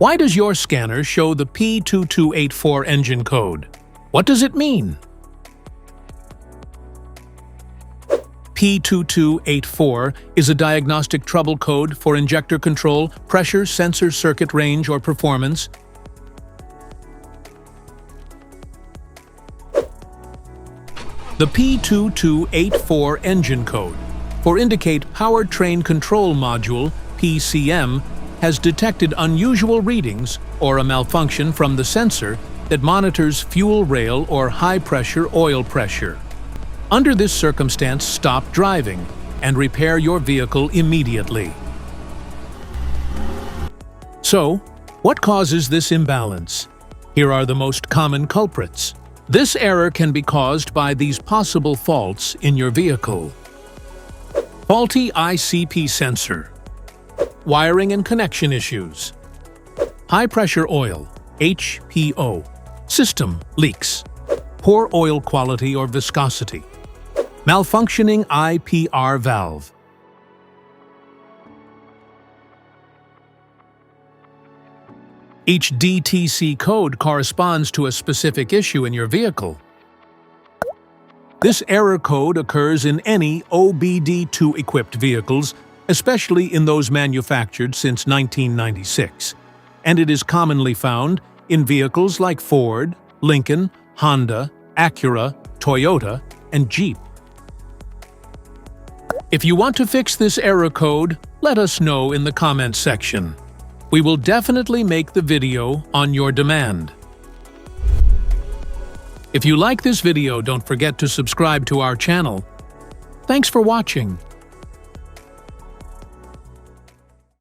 Why does your scanner show the P2284 engine code? What does it mean? P2284 is a diagnostic trouble code for injector control, pressure, sensor circuit range, or performance. The P2284 engine code for indicate Powertrain Control Module, PCM, has detected unusual readings or a malfunction from the sensor that monitors fuel rail or high-pressure oil pressure. Under this circumstance, stop driving and repair your vehicle immediately. So, what causes this imbalance? Here are the most common culprits. This error can be caused by these possible faults in your vehicle. Faulty ICP sensor. Wiring and connection issues. High-pressure oil, HPO. System leaks. Poor oil quality or viscosity. Malfunctioning IPR valve. Each DTC code corresponds to a specific issue in your vehicle. This error code occurs in any OBD2-equipped vehicles, especially in those manufactured since 1996, and it is commonly found in vehicles like Ford, Lincoln, Honda, Acura, Toyota, and Jeep. If you want to fix this error code, let us know in the comments section. We will definitely make the video on your demand. If you like this video, don't forget to subscribe to our channel. Thanks for watching.